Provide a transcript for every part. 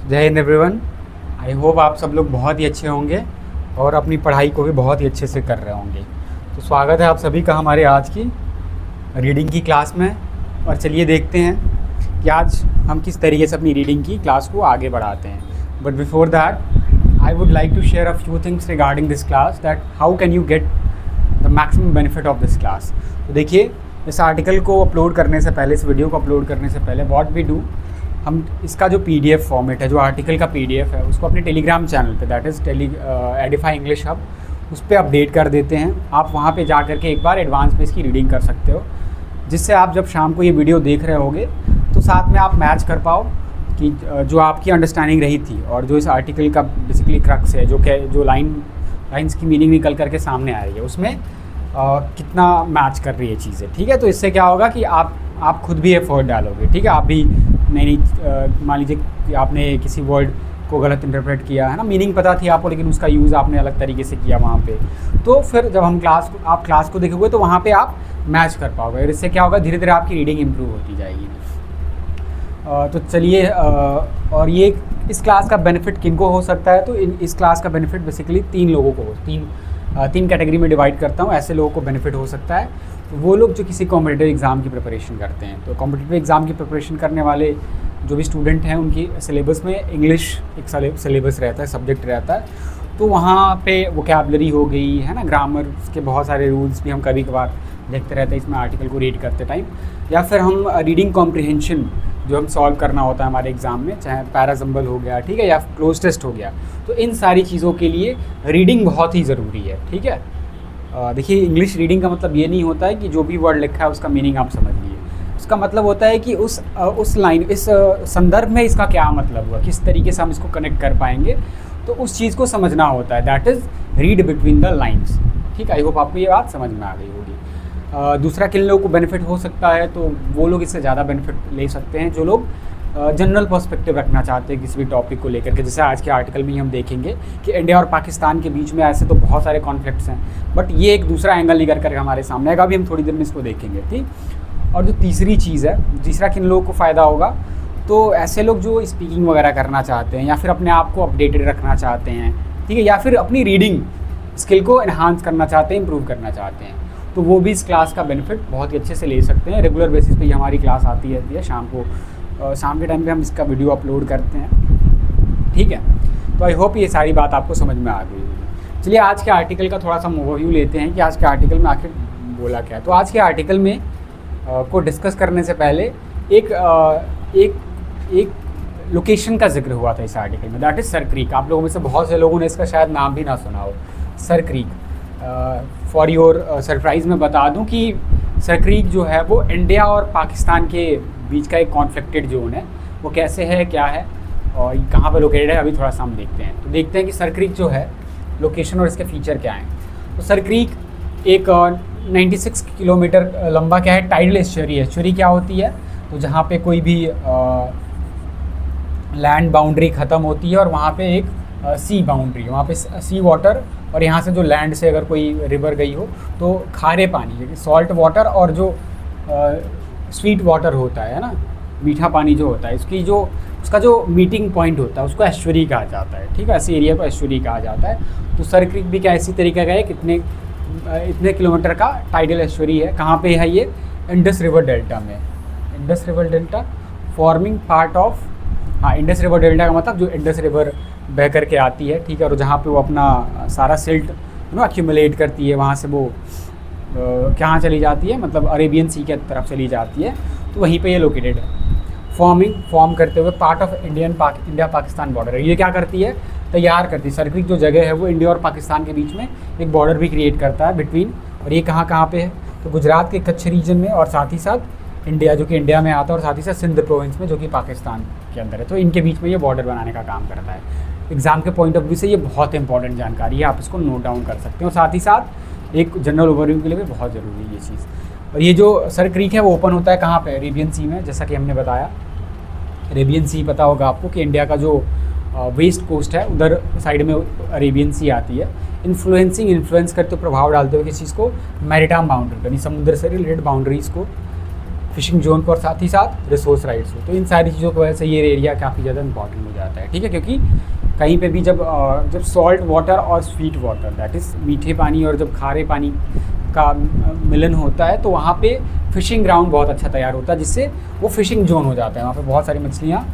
जय Hind everyone. I hope आप सब लोग बहुत ही अच्छे होंगे और अपनी पढ़ाई को भी बहुत ही अच्छे से कर रहे होंगे। तो स्वागत है आप सभी का हमारे आज की रीडिंग की क्लास में। और चलिए देखते हैं कि आज हम किस तरीके से अपनी रीडिंग की क्लास को आगे बढ़ाते हैं। But before that I would like to share a few things regarding this class, that how can you get the maximum benefit of this class. तो देखिए, इस आर्टिकल को अपलोड करने से पहले, इस वीडियो को अपलोड करने से पहले व्हाट वी डू, हम इसका जो PDF फॉर्मेट है, जो आर्टिकल का PDF है, उसको अपने टेलीग्राम चैनल पे, that is Edify English hub, उस पर अपडेट कर देते हैं। आप वहाँ पे जा कर के एक बार एडवांस में इसकी रीडिंग कर सकते हो, जिससे आप जब शाम को ये वीडियो देख रहे होगे तो साथ में आप मैच कर पाओ कि जो आपकी अंडरस्टैंडिंग रही थी और जो इस आर्टिकल का बेसिकली क्रक्स है, जो लाइन्स की मीनिंग निकल करके सामने आ रही है, उसमें कितना मैच कर रही है चीज़ें। ठीक है, तो इससे क्या होगा कि आप खुद भी एफर्ट डालोगे। ठीक है, आप भी नहीं मान लीजिए कि आपने किसी वर्ड को गलत इंटरप्रेट किया है ना, मीनिंग पता थी आपको लेकिन उसका यूज़ आपने अलग तरीके से किया वहाँ पे, तो फिर जब आप क्लास को देखोगे तो वहाँ पे आप मैच कर पाओगे और इससे क्या होगा, धीरे धीरे आपकी रीडिंग इम्प्रूव होती जाएगी। तो चलिए, और ये इस क्लास का बेनिफिट किनको हो सकता है, तो इस क्लास का बेनिफिट बेसिकली तीन लोगों को, तीन कैटेगरी में डिवाइड करता हूँ। ऐसे लोगों को बेनिफिट हो सकता है, तो वो लोग जो किसी कॉम्पिटिटिव एग्ज़ाम की प्रिपरेशन करते हैं। तो कॉम्पिटिटिव एग्ज़ाम की प्रिपरेशन करने वाले जो भी स्टूडेंट हैं, उनकी सिलेबस में इंग्लिश एक सिलेबस रहता है, सब्जेक्ट रहता है, तो वहाँ पे वोकैबुलरी हो गई है ना, ग्रामर के बहुत सारे रूल्स भी हम कभी कभार देखते रहते हैं इसमें आर्टिकल को रीड करते टाइम, या फिर हम रीडिंग कॉम्प्रिहेंशन जो हम सॉल्व करना होता है हमारे एग्ज़ाम में, चाहे पैराजम्बल हो गया, ठीक है, या क्लोज टेस्ट हो गया, तो इन सारी चीज़ों के लिए रीडिंग बहुत ही ज़रूरी है। ठीक है, देखिए, इंग्लिश रीडिंग का मतलब ये नहीं होता है कि जो भी वर्ड लिखा है उसका मीनिंग आप समझ लीजिए। उसका मतलब होता है कि उस लाइन, इस संदर्भ में इसका क्या मतलब हुआ, किस तरीके से हम इसको कनेक्ट कर पाएंगे, तो उस चीज़ को समझना होता है। That is read between the lines. ठीक, आई होप आपको ये बात समझ में आ गई होगी। दूसरा किन लोगों को बेनिफिट हो सकता है, तो वो लोग इससे ज़्यादा बेनिफिट ले सकते हैं जो लोग जनरल पर्सपेक्टिव रखना चाहते हैं किसी भी टॉपिक को लेकर के। जैसे आज के आर्टिकल में ही हम देखेंगे कि इंडिया और पाकिस्तान के बीच में ऐसे तो बहुत सारे कॉन्फ्लिक्ट्स हैं, बट ये एक दूसरा एंगल निकल करके हमारे सामने आएगा, अभी हम थोड़ी देर में इसको देखेंगे। ठीक, और जो तीसरी चीज़ है, तीसरा किन लोगों को फ़ायदा होगा, तो ऐसे लोग जो स्पीकिंग वगैरह करना चाहते हैं या फिर अपने आप को अपडेटेड रखना चाहते हैं, ठीक है, या फिर अपनी रीडिंग स्किल को इन्हांस करना चाहते हैं, इम्प्रूव करना चाहते हैं, तो वो भी इस क्लास का बेनिफिट बहुत ही अच्छे से ले सकते हैं। रेगुलर बेसिस पे ये हमारी क्लास आती रहती है शाम को, शाम के टाइम पे हम इसका वीडियो अपलोड करते हैं। ठीक है, तो आई होप ये सारी बात आपको समझ में आ गई होगी। चलिए, आज के आर्टिकल का थोड़ा सा ओवरव्यू लेते हैं कि आज के आर्टिकल में आखिर बोला क्या है। तो आज के आर्टिकल में को डिस्कस करने से पहले एक लोकेशन का जिक्र हुआ था इस आर्टिकल में, दैट इज़ सर क्रीक। आप लोगों में से बहुत से लोगों ने इसका शायद नाम भी ना सुना हो, sir creek. For your surprise मैं बता दूं कि सर क्रीक जो है वो इंडिया और पाकिस्तान के बीच का एक कॉन्फ्लिक्टेड जोन है। वो कैसे है, क्या है और कहाँ पर लोकेटेड है, अभी थोड़ा सा हम देखते हैं। तो देखते हैं कि सर क्रीक जो है लोकेशन और इसके फीचर क्या हैं। तो सर क्रीक एक 96 किलोमीटर लंबा क्या है, टाइडल एस्चुरी है। एस्चुरी क्या होती है, तो जहाँ पे कोई भी लैंड बाउंड्री ख़त्म होती है और वहाँ पे एक सी बाउंड्री, वहाँ पे सी वाटर, और यहाँ से जो लैंड से अगर कोई रिवर गई हो तो खारे पानी, सॉल्ट वाटर, और जो स्वीट वाटर होता है ना, मीठा पानी जो होता है, उसका जो मीटिंग पॉइंट होता है उसको एस्चुरी कहा जाता है। ठीक है, ऐसे एरिया को एस्चुरी कहा जाता है। तो सर क्रीक भी क्या इसी तरीके का है, इतने किलोमीटर का टाइडल एस्चुरी है। कहाँ पे है ये, इंडस रिवर डेल्टा में। Indus river delta forming part of, हाँ, इंडस रिवर डेल्टा का मतलब जो इंडस रिवर बह करके आती है, ठीक है, और जहाँ पे वो अपना सारा सिल्ट एक्यूमुलेट करती है, वहाँ से वो कहाँ चली जाती है, मतलब अरेबियन सी के तरफ चली जाती है, तो वहीं पे ये लोकेटेड है। फॉर्म करते हुए part of India Pakistan border. ये क्या करती है, तैयार करती है। सर क्रीक जो जगह है वो इंडिया और पाकिस्तान के बीच में एक बॉर्डर भी क्रिएट करता है बिटवीन, और ये कहाँ पे है, तो गुजरात के कच्छ रीजन में, और साथ ही साथ इंडिया, जो कि इंडिया में आता है, और साथ ही साथ सिंध प्रोविंस में, जो कि पाकिस्तान के अंदर है। तो इनके बीच में ये बॉर्डर बनाने का काम करता है। एग्ज़ाम के पॉइंट ऑफ व्यू से ये बहुत इंपॉर्टेंट जानकारी है, आप इसको नोट डाउन कर सकते हैं, और साथ ही साथ एक जनरल ओवरव्यू के लिए भी बहुत ज़रूरी है ये चीज़। और ये जो सर क्रीक है वो ओपन होता है कहाँ पे, अरेबियन सी में, जैसा कि हमने बताया। अरेबियन सी पता होगा आपको कि इंडिया का जो वेस्ट कोस्ट है उधर साइड में अरेबियन सी आती है। इन्फ्लुएंस करते, प्रभाव डालते हुए किस चीज़ को, मैरीटाइम बाउंड्री, यानी समुद्र से रिलेटेड बाउंड्रीज़ को फिशिंग जोन को और साथ ही साथ रिसोर्स राइट्स को। तो इन सारी चीज़ों की वजह से ये एरिया काफ़ी ज़्यादा इंपॉर्टेंट हो जाता है, ठीक है। क्योंकि कहीं पे भी जब सॉल्ट वाटर और स्वीट वाटर, दैट इज़ मीठे पानी और जब खारे पानी का मिलन होता है, तो वहाँ पे फिशिंग ग्राउंड बहुत अच्छा तैयार होता है, जिससे वो फिशिंग जोन हो जाता है। वहाँ पे बहुत सारी मछलियाँ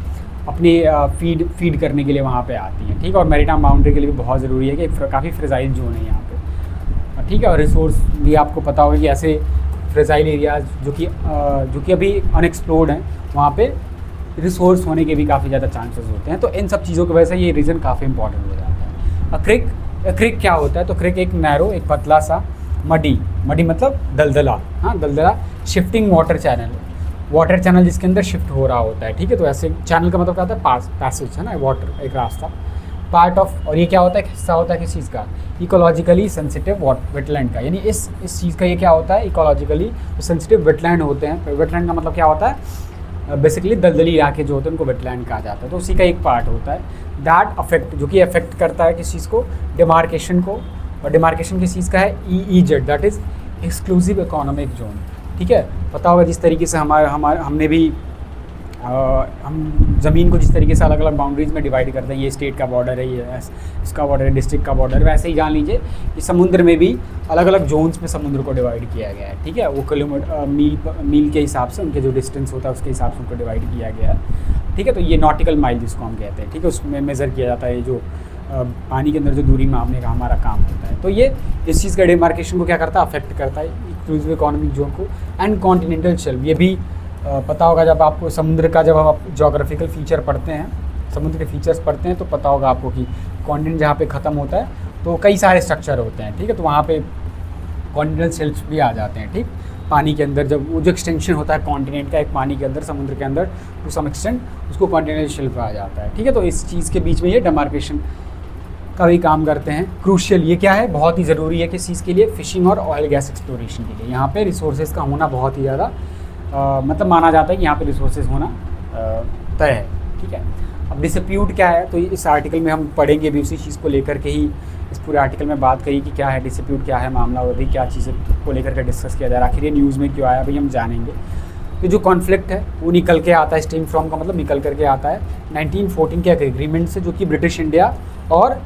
अपने फीड करने के लिए वहाँ पे आती हैं, ठीक है। और मैरीटाइम बाउंड्री के लिए भी बहुत ज़रूरी है कि काफ़ी फ्रेजाइल जोन है यहाँ पे, ठीक है। और रिसोर्स भी आपको पता होगा कि ऐसे फ्रेजाइल एरियाज जो कि अभी अनएक्सप्लोर्ड हैं, वहाँ पे रिसोर्स होने के भी काफ़ी ज़्यादा चांसेस होते हैं। तो इन सब चीज़ों की वजह से ये रीजन काफ़ी इंपॉर्टेंट हो जाता है। क्रिक क्या होता है? तो क्रिक एक नैरो, एक पतला सा मडी मतलब दलदला, हाँ दलदला शिफ्टिंग वाटर चैनल जिसके अंदर शिफ्ट हो रहा होता है, ठीक है। तो ऐसे चैनल का मतलब क्या होता है? पैसेज है ना, वाटर एक रास्ता, पार्ट ऑफ। और ये क्या होता है? हिस्सा होता है किस चीज़ का? इकोलॉजिकली सेंसिटिव वेटलैंड का। यानी इस चीज़ का ये क्या होता है? इकोलॉजिकली सेंसिटिव वेटलैंड होते हैं। वेटलैंड का मतलब क्या होता है? बेसिकली दलदली इलाके जो होते हैं उनको वेटलैंड कहा जाता है। तो उसी का एक पार्ट होता है दैट अफेक्ट, जो कि अफेक्ट करता है किस चीज़ को? डिमार्केशन को। और डिमार्केशन किस चीज़ का है? EEZ, that is exclusive economic zone, ठीक है। पता होगा जिस तरीके से हमने भी हम ज़मीन को जिस तरीके से अलग अलग बाउंड्रीज़ में डिवाइड करते हैं, ये स्टेट का बॉर्डर है, ये इसका बॉर्डर है, डिस्ट्रिक्ट का बॉर्डर, वैसे ही जान लीजिए कि समुद्र में भी अलग अलग जोन्स में समुद्र को डिवाइड किया गया है, ठीक है। वो किलोमीटर मील के हिसाब से, उनके जो डिस्टेंस होता है उसके हिसाब से उनको डिवाइड किया गया है, ठीक है। तो ये नॉटिकल माइल जिसको हम कहते हैं, ठीक है, उसमें मेज़र किया जाता है जो पानी के अंदर जो दूरी मापने का हमारा काम होता है। तो ये इस चीज़ का डिमार्केशन को क्या करता है? अफेक्ट करता है, एक्सक्लूसिव इकोनॉमिक जोन को। एंड कॉन्टिनेंटल शेल्फ, ये भी पता होगा जब आपको समुद्र का, जब आप जोग्राफिकल फीचर पढ़ते हैं, समुद्र के फीचर्स पढ़ते हैं, तो पता होगा आपको कि कॉन्टिनेंट जहाँ पे ख़त्म होता है तो कई सारे स्ट्रक्चर होते हैं, ठीक है। तो वहाँ पे कॉन्टिनेंटल शेल्फ्स भी आ जाते हैं, ठीक। पानी के अंदर जब वो जो एक्सटेंशन होता है कॉन्टिनेंट का, एक पानी के अंदर, समुद्र के अंदर, टू सम एक्सटेंट उसको कॉन्टिनेंटल शेल्फ आ जाता है, ठीक है। तो इस चीज़ के बीच में ये डिमार्केशन का भी काम करते हैं। क्रूशियल, ये क्या है? बहुत ही ज़रूरी है किस चीज़ के लिए? फिशिंग और ऑयल गैस एक्सप्लोरेशन के लिए। यहाँ पे रिसोर्सेज का होना बहुत ही ज़्यादा मतलब माना जाता है कि यहाँ पे रिसोर्सेज होना तय है, ठीक है। अब डिस्प्यूट क्या है? तो इस आर्टिकल में हम पढ़ेंगे भी उसी चीज़ को लेकर के ही इस पूरे आर्टिकल में बात करी कि क्या है डिस्प्यूट, क्या है मामला, और भी क्या चीज़ें को लेकर के डिस्कस किया जा रहा है, आखिर ये न्यूज़ में क्यों आया, भाई हम जानेंगे। तो जो कॉन्फ्लिक्ट है वो निकल के आता है, स्टीम फ्रॉम का मतलब निकल करके आता है 1914 के एग्रीमेंट से, जो कि ब्रिटिश इंडिया और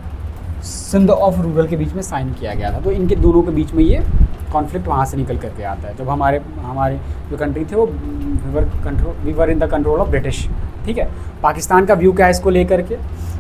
सिंध ऑफ रूरल के बीच में साइन किया गया था। तो इनके दोनों के बीच में ये कॉन्फ्लिक्ट वहाँ से निकल करके आता है, जब हमारे जो कंट्री थे वो we were in the control of British, ठीक है। पाकिस्तान का व्यू क्या है इसको लेकर के?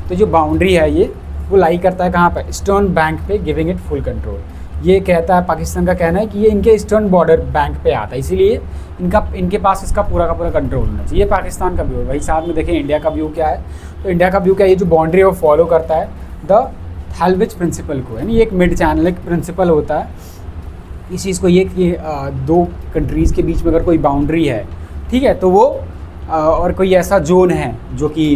तो जो बाउंड्री है ये वो लाई करता है कहाँ पर? ईस्टर्न बैंक पे, गिविंग इट फुल कंट्रोल। ये कहता है, पाकिस्तान का कहना है कि ये इनके ईस्टर्न बॉर्डर बैंक पे आता है, इसीलिए इनके पास इसका पूरा का पूरा कंट्रोल होना चाहिए। पाकिस्तान का व्यू है। वही साथ में देखें इंडिया का व्यू क्या है? तो इंडिया का व्यू क्या है? ये जो बाउंड्री है वो फॉलो करता है द थैलविच प्रिंसिपल को, यानी एक मिड चैनल एक प्रिंसिपल होता है इस चीज़ को, ये कि दो कंट्रीज़ के बीच में अगर कोई बाउंड्री है, ठीक है, तो वो और कोई ऐसा जोन है जो कि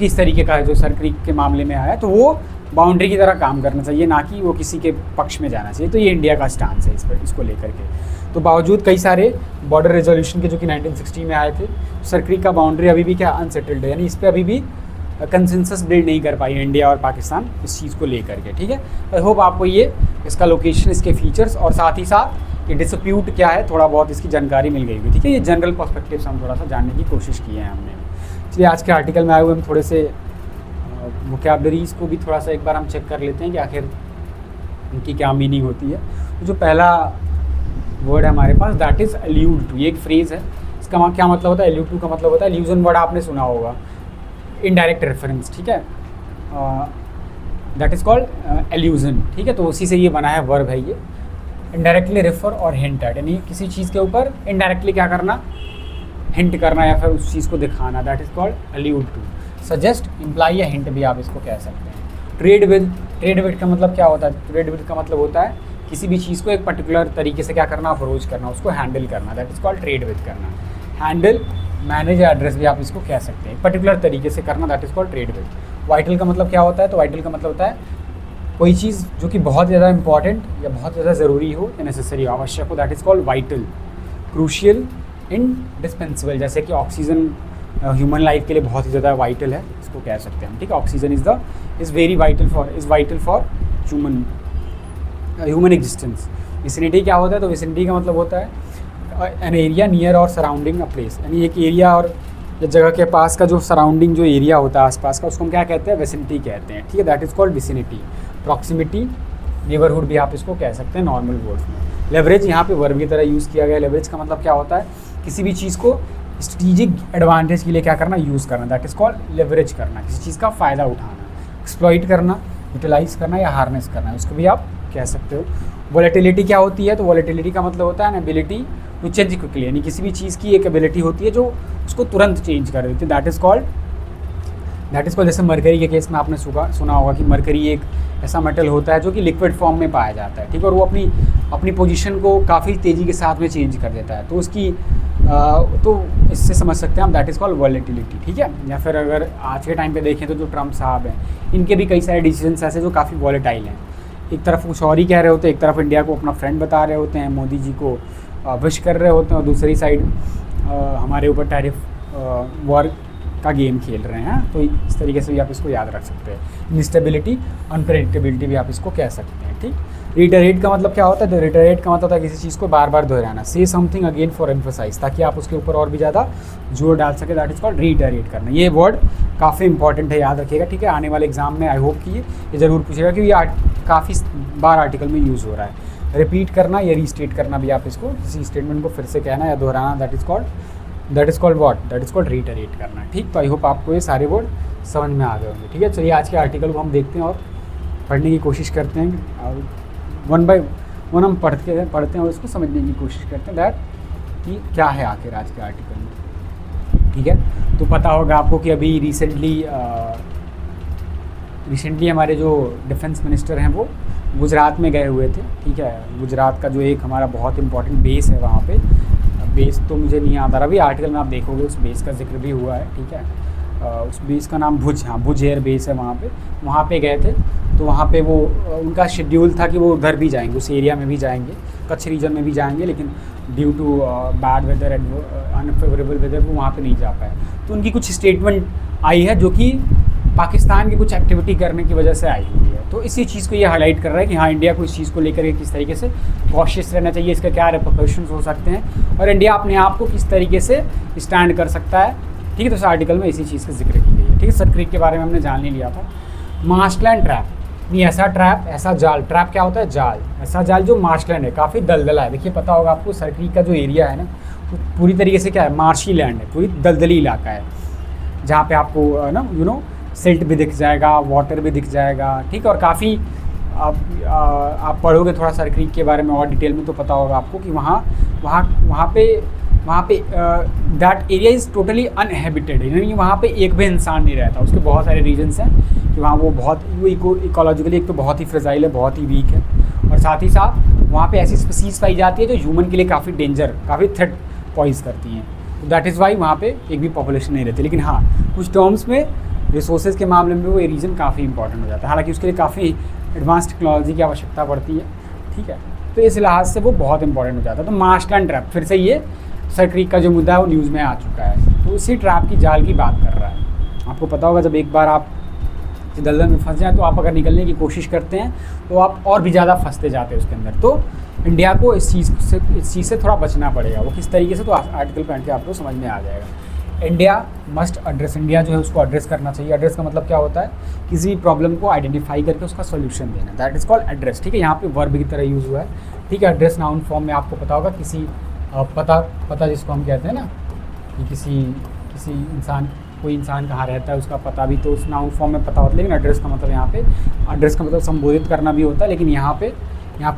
इस तरीके का है, जो सर क्रीक के मामले में आया, तो वो बाउंड्री की तरह काम करना चाहिए, ना कि वो किसी के पक्ष में जाना चाहिए। तो ये इंडिया का स्टांस है इस पर, इसको लेकर के। तो बावजूद कई सारे बॉर्डर रेजोल्यूशन के जो कि 1960 में आए थे, सर क्रीक का बाउंड्री अभी भी क्या अनसेटल्ड है, यानी इस पर अभी भी कंसेंसस बिल्ड नहीं कर पाई इंडिया और पाकिस्तान इस चीज़ को लेकर के, ठीक है। आई होप आपको ये इसका लोकेशन, इसके फीचर्स और साथ ही साथ ये डिस्प्यूट क्या है थोड़ा बहुत इसकी जानकारी मिल गई होगी, ठीक है। ये जनरल पर्सपेक्टिव से हम थोड़ा सा जानने की कोशिश की है हमने। इसलिए आज के आर्टिकल में आए हुए हम थोड़े से वोकैबलरीज़ को भी थोड़ा सा एक बार हम चेक कर लेते हैं कि आखिर इनकी क्या मीनिंग होती है। तो जो पहला वर्ड है हमारे पास, दैट इज़ एल्यूड टू। ये एक फ्रेज़ है, इसका क्या मतलब होता है? एल्यूड टू का मतलब होता है, एल्यूजन वर्ड आपने सुना होगा, इनडायरेक्ट रेफरेंस, ठीक है, दैट इज़ कॉल्ड एल्यूजन, ठीक है। तो उसी से ये बना है, वर्ब है ये। इनडायरेक्टली रेफर और हिंट एट, यानी किसी चीज़ के ऊपर इनडायरेक्टली क्या करना? हिंट करना या फिर उस चीज़ को दिखाना, that is called alluded to. Suggest, imply या हिंट भी आप इसको कह सकते हैं। ट्रेड विद का मतलब क्या होता है? ट्रेड विद का मतलब होता है किसी भी चीज़ को एक पर्टिकुलर तरीके से क्या करना? अप्रोच करना, उसको हैंडल करना, that is called trade with करना। हैंडल, मैनेज या एड्रेस भी आप इसको कह सकते हैं, पर्टिकुलर तरीके से करना, that is called trade with. Vital का मतलब क्या होता है? तो वाइटल का मतलब होता है कोई चीज़ जो कि बहुत ज़्यादा इंपॉर्टेंट या बहुत ज़्यादा ज़रूरी हो या नेसेसरी आवश्यक हो, that is called vital. Crucial, indispensable, जैसे कि ऑक्सीजन ह्यूमन लाइफ के लिए बहुत ही ज़्यादा वाइटल है, इसको कह सकते हैं, ठीक है। Oxygen is very vital for human existence. Vicinity क्या होता है? तो विसिनिटी का मतलब होता है एन एरिया नियर और सराउंडिंग अ प्लेस, यानी एक एरिया और जगह के पास का जो सराउंडिंग जो एरिया होता है आसपास का, उसको हम क्या कहते हैं, विसिनिटी कहते हैं, ठीक है। That is called vicinity. Proximity, neighbourhood भी आप इसको कह सकते हैं नॉर्मल वर्ड्स में। लेवरेज यहाँ पे वर्ब की तरह यूज़ किया गया। लेवरेज का मतलब क्या होता है, किसी भी चीज़ को स्ट्रेटेजिक एडवांटेज के लिए क्या करना, यूज़ करना। दैट इज़ कॉल्ड लेवरेज करना, किसी चीज़ का फ़ायदा उठाना। एक्सप्लॉइट करना, यूटिलाइज़ करना या हार्नेस करना, उसको भी आप कह सकते हो। वोलेटिलिटी क्या होती है, तो वोलेटिलिटी का मतलब होता है an ability to change quickly, यानी किसी भी चीज़ की एक एबिलिटी होती है जो उसको तुरंत चेंज कर देती है। दैट इज़ कॉल्ड जैसे मरकरी के केस में आपने सुना होगा कि मरकरी एक ऐसा मेटल होता है जो कि लिक्विड फॉर्म में पाया जाता है, ठीक है, और वो अपनी पोजीशन को काफ़ी तेज़ी के साथ में चेंज कर देता है। तो उसकी तो इससे समझ सकते हैं हम, दैट इज़ कॉल्ड वॉलेटिलिटी, ठीक है। या फिर अगर आज के टाइम पे देखें तो जो ट्रम्प साहब हैं, इनके भी कई सारे डिसीजंस ऐसे जो काफ़ी वॉलेटाइल हैं। एक तरफ कुछ और ही कह रहे होते हैं, एक तरफ इंडिया को अपना फ्रेंड बता रहे होते हैं, मोदी जी को विश कर रहे होते हैं, और दूसरी साइड हमारे ऊपर टैरिफ वॉर का गेम खेल रहे हैं। तो इस तरीके से भी आप इसको याद रख सकते हैं। इंस्टेबिलिटी, अनप्रेडिक्टेबिलिटी भी आप इसको कह सकते हैं, ठीक। रिटरेट का मतलब क्या होता है, तो रिटरेट का मतलब होता है किसी चीज़ को बार बार दोहराना। से समथिंग अगेन फॉर एम्फोसाइज, ताकि आप उसके ऊपर और भी ज़्यादा जोर डाल सके। दैट इज़ कॉल्ड रिटरेट करना। ये वर्ड काफ़ी इंपॉर्टेंट है, याद रखिएगा, ठीक है। आने वाले एग्जाम में आई होप कि ये ज़रूर पूछेगा, क्योंकि ये काफ़ी बार आर्टिकल में यूज़ हो रहा है। रिपीट करना या रीस्टेट करना भी आप इसको, किसी स्टेटमेंट को फिर से कहना या दोहराना, that is called what, that is called रिटरेट करना, ठीक। तो आई होप आपको ये सारे वर्ड समझ में आ गए होंगे, ठीक है। चलिए आज के आर्टिकल को हम देखते हैं और पढ़ने की कोशिश करते हैं, और वन बाय वन हम पढ़ते हैं और इसको समझने की कोशिश करते हैं दैट कि क्या है आखिर आज के आर्टिकल में, ठीक है। तो पता होगा आपको कि अभी रिसेंटली हमारे जो डिफेंस मिनिस्टर हैं वो गुजरात में गए हुए थे, ठीक है। गुजरात का जो एक हमारा बहुत इंपॉर्टेंट बेस है, वहाँ पे बेस तो मुझे नहीं याद आ रहा, अभी आर्टिकल में आप देखोगे उस बेस का जिक्र भी हुआ है, ठीक है। उस बेस का नाम भुज एयर बेस है, वहाँ पे गए थे। तो वहाँ पे वो उनका शेड्यूल था कि वो उधर भी जाएंगे, उस एरिया में भी जाएंगे, कच्छ रीजन में भी जाएंगे, लेकिन due to bad weather and unfavourable weather वो वहाँ पे नहीं जा पाए। तो उनकी कुछ स्टेटमेंट आई है जो कि पाकिस्तान की कुछ एक्टिविटी करने की वजह से आई हुई है। तो इसी चीज़ को ये हाईलाइट कर रहा है कि हाँ, इंडिया को इस चीज़ को लेकर के किस तरीके से कॉशियस रहना चाहिए, इसका क्या रिपरकशंस हो सकते हैं, और इंडिया अपने आप को किस तरीके से स्टैंड कर सकता है, ठीक है। तो इस आर्टिकल में इसी चीज़ का जिक्र की गई है, ठीक है। सर्क्रिक के बारे में हमने जान ही लिया था। मार्शलैंड ट्रैप, नहीं ऐसा ट्रैप, ऐसा जाल, ट्रैप क्या होता है, जाल, ऐसा जाल जो मार्शलैंड है, काफ़ी दलदला है। देखिए पता होगा आपको सर्क्रिक का जो एरिया है ना, तो पूरी तरीके से क्या है, मार्शी लैंड है, पूरी दलदली इलाका है, जहाँ पे आपको ना सिल्ट भी दिख जाएगा, वाटर भी दिख जाएगा, ठीक है। और काफ़ी आप पढ़ोगे थोड़ा सर्क्रिक के बारे में और डिटेल में तो पता होगा आपको कि वहाँ पे दैट एरिया इज़ टोटली अनहैबिटेड, यानी वहाँ पे एक भी इंसान नहीं रहता। उसके बहुत सारे रीजन्स हैं कि वहाँ वो इकोलॉजिकली एक तो बहुत ही फ्रेजाइल है, बहुत ही वीक है, और साथ ही साथ वहाँ पे ऐसी स्पीसीज़ पाई जाती है जो ह्यूमन के लिए काफ़ी थ्रेट पॉइज करती हैं। तो दैट इज़ वाई वहाँ पे एक भी पॉपुलेशन नहीं रहती। लेकिन हाँ, कुछ टर्म्स में रिसोर्सेज के मामले में वो ये रीजन काफ़ी इंपॉर्टेंट हो जाता है, हालांकि उसके लिए काफ़ी एडवांस टेक्नोलॉजी की आवश्यकता पड़ती है, ठीक है। तो इस लिहाज से वो बहुत इंपॉर्टेंट हो जाता है। तो मार्शलैंड ट्रैप, फिर से ये सर्क्रिक का जो मुद्दा है वो न्यूज़ में आ चुका है, तो उसी ट्रैप की जाल की बात कर रहा है। आपको पता होगा जब एक बार आप दलदल में फंस जाएँ तो आप अगर निकलने की कोशिश करते हैं तो आप और भी ज़्यादा फंसते जाते हैं उसके अंदर। तो इंडिया को इस चीज़ से थोड़ा बचना पड़ेगा। वो किस तरीके से, तो आर्टिकल पढ़ के आपको समझ में आ जाएगा। इंडिया मस्ट एड्रेस, इंडिया जो है उसको एड्रेस करना चाहिए। एड्रेस का मतलब क्या होता है, किसी भी प्रॉब्लम को आइडेंटिफाई करके उसका सोल्यूशन देना, दैट इज़ कॉल्ड एड्रेस, ठीक है। यहाँ पे वर्ब की तरह यूज़ हुआ है, ठीक है। एड्रेस नाउन फॉर्म में आपको पता होगा, किसी पता जिसको हम कहते हैं ना कि किसी इंसान, कोई इंसान कहाँ रहता है उसका पता भी तो उस नाउन फॉर्म में पता होता है। लेकिन एड्रेस का मतलब यहाँ पे, एड्रेस का मतलब संबोधित करना भी होता है, लेकिन यहाँ पे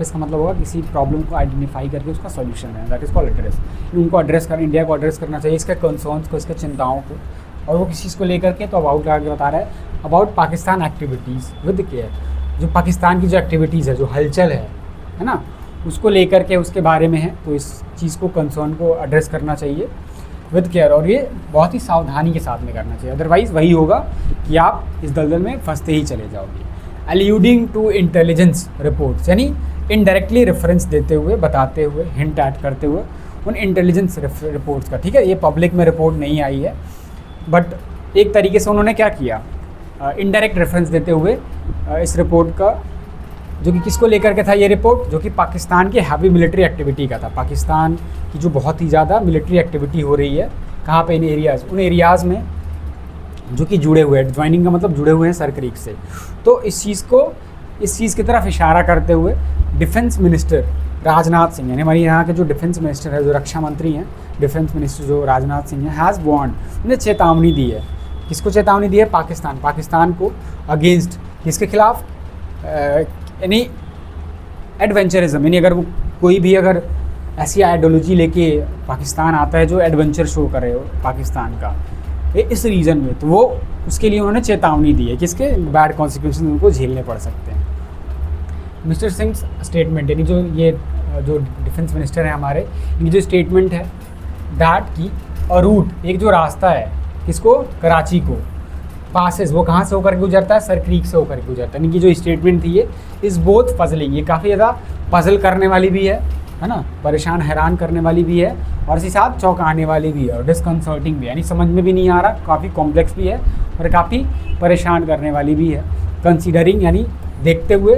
इसका मतलब होगा किसी प्रॉब्लम को आइडेंटिफाई करके उसका सॉल्यूशन है, दैट इज़ कॉल्ड एड्रेस। उनको एड्रेस करना, इंडिया को एड्रेस करना चाहिए, इसके कंसर्न्स को, इसके चिंताओं को, और वो किस चीज़ को लेकर के, तो अबाउट आगे बता रहा है, about Pakistan activities with care, जो पाकिस्तान की जो एक्टिविटीज़ है, जो हलचल है ना, उसको लेकर के उसके बारे में है। तो इस चीज़ को, कंसर्न को एड्रेस करना चाहिए विद केयर, और ये बहुत ही सावधानी के साथ में करना चाहिए, अदरवाइज़ वही होगा कि आप इस दलदल में फंसते ही चले जाओगे। अलूडिंग टू इंटेलिजेंस रिपोर्ट्स, यानी इनडायरेक्टली रेफरेंस देते हुए, बताते हुए, हिंट ऐड करते हुए उन इंटेलिजेंस रिपोर्ट्स का, ठीक है। ये पब्लिक में रिपोर्ट नहीं आई है, बट एक तरीके से उन्होंने क्या किया, इनडायरेक्ट रेफरेंस देते हुए इस रिपोर्ट का जो कि किसको लेकर के था ये रिपोर्ट, जो कि पाकिस्तान के हैवी मिलिट्री एक्टिविटी का था। पाकिस्तान की जो बहुत ही ज़्यादा मिलिट्री एक्टिविटी हो रही है कहाँ पे, इन एरियाज़, उन एरियाज़ में जो कि जुड़े हुए हैं, ज्वाइनिंग का मतलब जुड़े हुए हैं सर क्रीक से। तो इस चीज़ की तरफ इशारा करते हुए डिफेंस मिनिस्टर राजनाथ सिंह, यानी हमारे यहाँ के जो डिफेंस मिनिस्टर है, जो रक्षा मंत्री हैं, डिफेंस मिनिस्टर जो राजनाथ सिंह हैं, हैज़ वार्न्ड, उन्हें चेतावनी दी है। किसको चेतावनी दी है? पाकिस्तान को अगेंस्ट, किसके खिलाफ? यानी एडवेंचरिज्म, यानी अगर वो कोई भी अगर ऐसी आइडियोलॉजी लेके पाकिस्तान आता है जो एडवेंचर शो करे हो पाकिस्तान का इस रीजन में, तो वो उसके लिए उन्होंने चेतावनी दी है। किसके? बैड कॉन्सिक्वेंसेस उनको झेलने पड़ सकते हैं। मिस्टर सिंह स्टेटमेंट, यानी जो डिफेंस मिनिस्टर हैं हमारे, इनकी जो स्टेटमेंट है दैट की और रूट, एक जो रास्ता है किसको? कराची को पासेस, वो कहाँ से होकर के गुजरता है? सर क्रीक से होकर के गुजरता है। इनकी जो स्टेटमेंट थी ये इस बोथ पजलिंग, ये काफ़ी ज़्यादा पजल करने वाली भी है ना, परेशान हैरान करने वाली भी है, और इसी साथ चौंकाने वाली भी है और डिस्कंसर्टिंग भी है, यानी समझ में भी नहीं आ रहा, काफ़ी कॉम्प्लेक्स भी है और काफ़ी परेशान करने वाली भी है। कंसीडरिंग, यानी देखते हुए,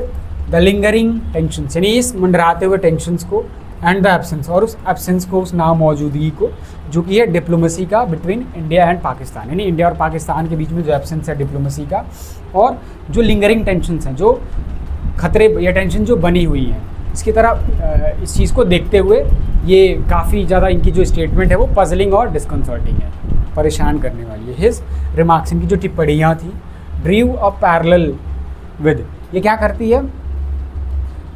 द लिंगरिंग टेंशंस, यानी इस मंडराते हुए टेंशंस को, एंड द एब्सेंस, और उस एब्सेंस को, उस नामौजूदगी को, जो कि है डिप्लोमेसी का बिटवीन इंडिया एंड पाकिस्तान, यानी इंडिया और पाकिस्तान के बीच में जो एब्सेंस है डिप्लोमेसी का, और जो लिंगरिंग टेंशंस हैं, जो खतरे या टेंशन जो बनी हुई हैं, इसकी तरह इस चीज़ को देखते हुए ये काफ़ी ज़्यादा इनकी जो स्टेटमेंट है वो पजलिंग और डिस्कंसर्टिंग है, परेशान करने वाली है। हिज रिमार्क्स, इनकी जो टिप्पणियाँ थी, ड्रीव अ पैरेलल विद, ये क्या करती है?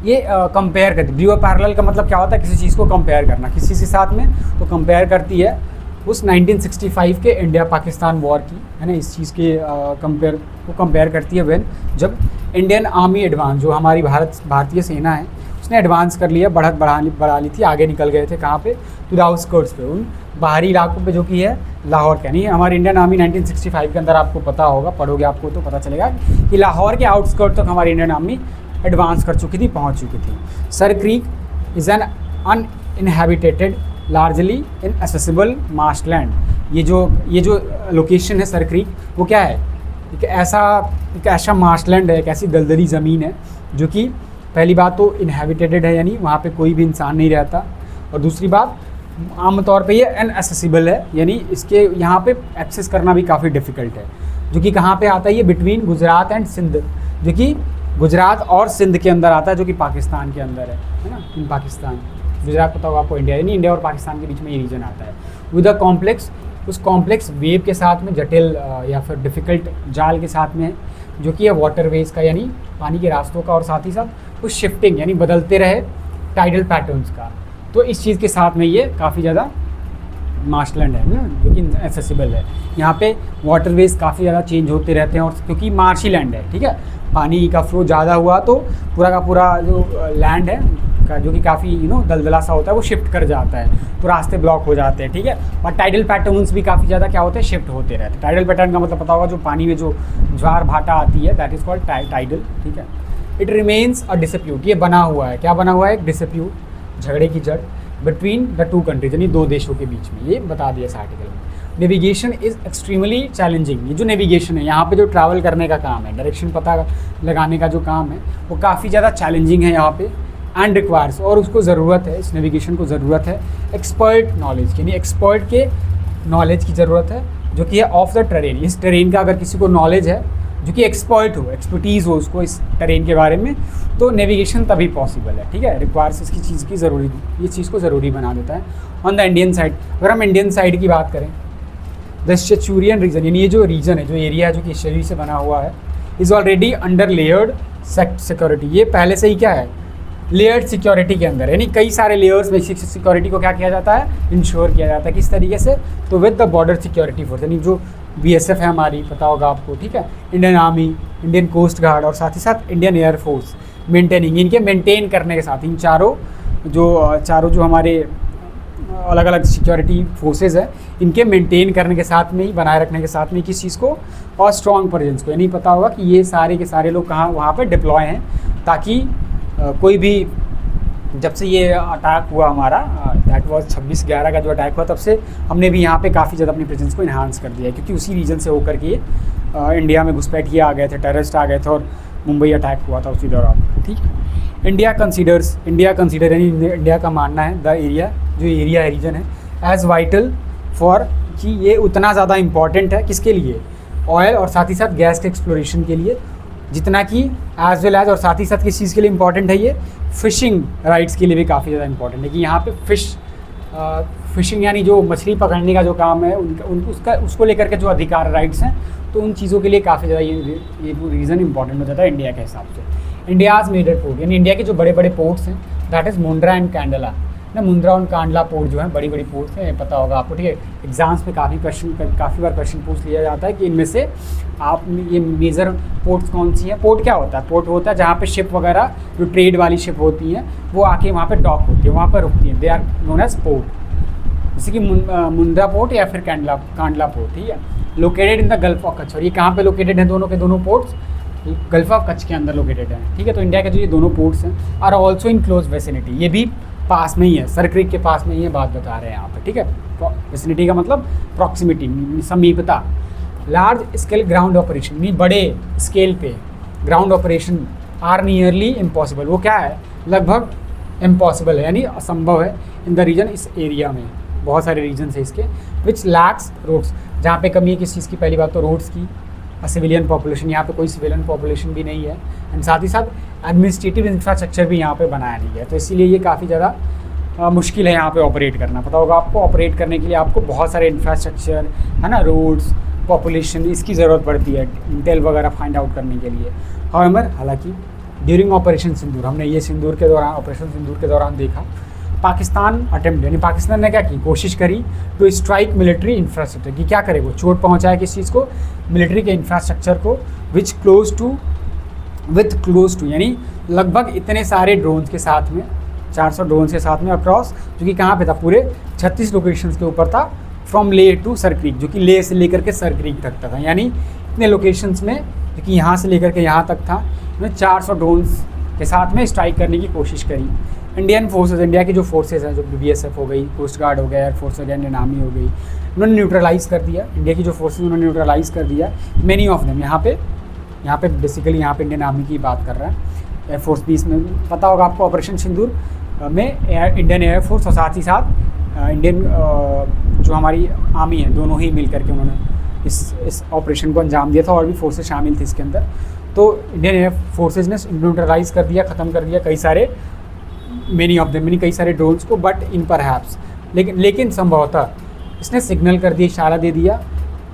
ये कंपेयर करती है। ड्रीव अ पैरेलल का मतलब क्या होता है? किसी चीज़ को कंपेयर करना किसी के साथ में, तो कंपेयर करती है उस 1965 के इंडिया पाकिस्तान वॉर की, है ना, इस चीज़ के कंपेयर करती है व्हेन, जब इंडियन आर्मी एडवांस, जो हमारी भारतीय सेना है, उसने एडवांस कर लिया, बढ़त बढ़ा ली थी, आगे निकल गए थे कहाँ पे? टू द आउटस्कर्ट्स पे, उन बाहरी इलाकों पे, जो कि है लाहौर के, नहीं, हमारी इंडियन आर्मी 1965 के अंदर, आपको पता होगा, पढ़ोगे आपको तो पता चलेगा कि लाहौर के आउटस्कर्ट तक हमारी इंडियन आर्मी एडवांस कर चुकी थी, पहुँच चुकी थी। Sir Creek is an uninhabited largely inaccessible marshland, ये जो लोकेशन है सर क्रीक, वो क्या है? एक ऐसा मार्शलैंड है, एक ऐसी दलदली ज़मीन है जो कि पहली बात तो इनहेबिटेटेड है, यानी वहाँ पे कोई भी इंसान नहीं रहता, और दूसरी बात आमतौर पे ये इनएसेसिबल है, यानी इसके यहाँ पे एक्सेस करना भी काफ़ी डिफ़िकल्ट है, जो कि कहाँ पे आता है? ये बिटवीन गुजरात एंड सिंध, जो कि गुजरात और सिंध के अंदर आता है, जो कि पाकिस्तान के अंदर है ना, इन पाकिस्तान, गुजरात पता होगा आपको, इंडिया, यानी इंडिया और पाकिस्तान के बीच में ये रीजन आता है। विद अ कॉम्प्लेक्स, उस कॉम्प्लेक्स वेव के साथ में, जटिल या फिर डिफ़िकल्ट जाल के साथ में है, जो कि है वाटरवेज का, यानी पानी के रास्तों का, और साथ ही साथ उस शिफ्टिंग, यानी बदलते रहे टाइडल पैटर्न्स का। तो इस चीज़ के साथ में ये काफ़ी ज़्यादा मार्शलैंड है ना, जो कि एक्सेसिबल है। यहाँ पे वाटरवेज काफ़ी ज़्यादा चेंज होते रहते हैं, और क्योंकि मार्शी लैंड है, ठीक है, पानी का फ्लो ज़्यादा हुआ तो पूरा का पूरा जो लैंड है जो कि काफ़ी दलदला सा होता है, वो शिफ्ट कर जाता है, तो रास्ते ब्लॉक हो जाते हैं, ठीक है। और टाइडल पैटर्न्स भी काफ़ी ज़्यादा क्या होते हैं? शिफ्ट होते रहते हैं। टाइडल पैटर्न का मतलब पता होगा, जो पानी में जो ज्वार भाटा आती है, दैट इज़ कॉल्ड टाइडल, ठीक है। इट रिमेन्स अ डिस्प्यूट, ये बना हुआ है, क्या बना हुआ है? एक डिस्प्यूट, झगड़े की जड़, बिटवीन द टू कंट्रीज, यानी दो देशों के बीच में, ये बता दिया इस आर्टिकल में। नेविगेशन इज़ एक्सट्रीमली चैलेंजिंग, ये जो नेविगेशन है, यहाँ पे जो ट्रैवल करने का काम है, डायरेक्शन पता लगाने का जो काम है, वो काफ़ी ज़्यादा चैलेंजिंग है यहाँ पे, एंड रिक्वायर्स, और उसको ज़रूरत है, इस नेविगेशन को ज़रूरत है एक्सपर्ट नॉलेज, यानी एक्सपर्ट के नॉलेज की ज़रूरत है, जो कि है ऑफ द टेरेन, इस टेरेन का अगर किसी को नॉलेज है, जो कि एक्सपर्ट हो, एक्सपर्टीज़ हो उसको इस टेरेन के बारे में, तो नेविगेशन तभी पॉसिबल है, ठीक है। रिक्वायर्स इसकी चीज़ की ज़रूरी, ये चीज़ को ज़रूरी बना देता है। ऑन द इंडियन साइड, अगर हम इंडियन साइड की बात करें, द स्टेचुरियन रीजन, यानी ये जो रीजन है, जो एरिया है, जो कि शरीर से बना हुआ है, is already under layered security, ये पहले से ही क्या है? लेयर्ड सिक्योरिटी के अंदर, यानी कई सारे लेयर्स में सिक्योरिटी को क्या किया जाता है? इंश्योर किया जाता है। किस तरीके से? तो with the border security force, यानी जो BSF है हमारी, पता होगा आपको, ठीक है, Indian Army, Indian Coast Guard, और साथ ही साथ इंडियन एयरफोर्स, मेंटेनिंग, इनके मेंटेन करने के साथ, इन चारों जो हमारे अलग अलग सिक्योरिटी फोर्सेज है, इनके मेंटेन करने के साथ में ही, बनाए रखने के साथ में किस चीज़ को? और स्ट्रॉन्ग प्रेजेंस को, यानी पता होगा कि ये सारे के सारे लोग कहाँ वहाँ पर डिप्लॉय हैं, ताकि कोई भी, जब से ये अटैक हुआ हमारा, दैट वाज 26/11 का जो अटैक हुआ, तब से हमने भी यहाँ पे काफ़ी ज़्यादा अपनी प्रेजेंस को इन्हांस कर दिया है, क्योंकि उसी रीजन से होकर के इंडिया में घुसपैठिए आ गए थे, टेररिस्ट आ गए थे, और मुंबई अटैक हुआ था उसी दौरान। ठीक है। इंडिया कंसीडर यानी इंडिया का मानना है द एरिया, जो एरिया है, रीजन है, एज वाइटल फॉर, कि ये उतना ज़्यादा इंपॉर्टेंट है किसके लिए, ऑयल और साथ ही साथ गैस के एक्सप्लोरेशन के लिए, जितना कि एज वेल एज, और साथ ही साथ किस चीज़ के लिए इंपॉर्टेंट है ये, फिशिंग राइट्स के लिए भी काफ़ी ज़्यादा इंपॉर्टेंट है, कि यहाँ पे फिशिंग यानी जो मछली पकड़ने का जो काम है उनका उसको लेकर के जो अधिकार राइट्स हैं, तो उन चीज़ों के लिए काफ़ी ज़्यादा ये रीज़न इंपॉर्टेंट हो जाता है इंडिया के हिसाब से। इंडियाज़ मेजर पोर्ट, यानी इंडिया के जो बड़े बड़े पोर्ट्स हैं, that is Mundra and candela ना, मुंद्रा और कांडला पोर्ट जो है बड़ी बड़ी पोर्ट्स हैं, पता होगा आपको, ठीक है। एग्जाम्स में काफ़ी बार क्वेश्चन पूछ लिया जाता है कि इनमें से आप ये मेजर पोर्ट्स कौन सी हैं। पोर्ट क्या होता है? पोर्ट होता है जहाँ पे शिप वगैरह जो ट्रेड वाली शिप होती हैं वो आके वहाँ पे डॉक होती है, वहाँ पर रुकती हैं, they are known as port. जैसे कि मुंद्रा पोर्ट या फिर कांडला पोर्ट, ठीक है, located in the gulf of Kutch. और ये कहाँ पे लोकेटेड है? दोनों के दोनों पोर्ट्स गल्फ ऑफ कच्छ के अंदर लोकेटेड हैं, ठीक है। तो इंडिया के जो ये दोनों पोर्ट्स हैं are also in close vicinity, ये भी पास में ही है, सर क्रीक के पास में ही है, बात बता रहे हैं यहाँ पे, ठीक है। वेसिनिटी का मतलब प्रॉक्सिमिटी, समीपता। लार्ज स्केल ग्राउंड ऑपरेशन, यानी बड़े स्केल पे ground operation are nearly impossible, वो क्या है? लगभग इम्पॉसिबल है, यानी असंभव है इन द रीजन, इस एरिया में बहुत सारे रीजन है इसके, विच लैक्स रोड्स, जहाँ पे कमी है किस चीज़ की? पहली बात तो रोड्स की, सिविलियन पॉपुलेशन, यहाँ पे कोई सिविलियन पॉपुलेशन भी नहीं है, एंड साथ ही साथ एडमिनिस्ट्रेटिव इंफ्रास्ट्रक्चर भी यहाँ पे बनाया नहीं है, तो इसीलिए ये काफ़ी ज़्यादा मुश्किल है यहाँ पे ऑपरेट करना। पता होगा आपको, ऑपरेट करने के लिए आपको बहुत सारे इंफ्रास्ट्रक्चर है ना, रोड्स, पॉपुलेशन, इसकी ज़रूरत पड़ती है इंटेल वगैरह फाइंड आउट करने के लिए। हालांकि ड्यूरिंग ऑपरेशन सिंदूर, हमने ये सिंदूर के दौरान, ऑपरेशन सिंदूर के दौरान देखा, पाकिस्तान अटेम्प्ट, यानी पाकिस्तान ने क्या की, कोशिश करी टू स्ट्राइक मिलिट्री इंफ्रास्ट्रक्चर, कि क्या करे वो, चोट पहुंचाए किस चीज़ को? मिलिट्री के इंफ्रास्ट्रक्चर को, विच क्लोज टू यानी लगभग इतने सारे ड्रोन्स के साथ में, 400 ड्रोन्स के साथ में अक्रॉस, जो कि कहाँ पे था? पूरे 36 लोकेशंस के ऊपर था, फ्रॉम ले टू सर क्रीक, जो कि ले से लेकर के सर क्रीक तक था, यानी इतने लोकेशंस में, जो कि यहाँ से लेकर के यहाँ तक था, 400 ड्रोन्स के साथ में स्ट्राइक करने की कोशिश करी। इंडियन फोर्सेज, इंडिया की जो फोर्सेज हैं, जो BSF हो गई, कोस्ट गार्ड हो गया, एयरफोर्स हो गया, इंडियन आर्मी हो गई, उन्होंने न्यूट्रलाइज़ कर दिया, इंडिया की जो फोर्सेज उन्होंने न्यूट्रलाइज़ कर दिया मैनी ऑफ देम। यहाँ पे बेसिकली यहाँ पे इंडियन आर्मी की बात कर रहा है, एयरफोर्स भी इसमें, पता होगा आपको, ऑपरेशन सिंदूर में इंडियन एयरफोर्स और साथ ही साथ इंडियन जो हमारी आर्मी है, दोनों ही मिल करके उन्होंने इस ऑपरेशन को अंजाम दिया था, और भी फोर्सेज शामिल थी इसके अंदर। तो इंडियन एयर फोर्सेज ने न्यूट्रलाइज़ कर दिया, ख़त्म कर दिया कई सारे, मेनी ऑफ देम, कई सारे ड्रोन्स को, बट इन परहैप्स, लेकिन संभवतः इसने सिग्नल कर दिया, इशारा दे दिया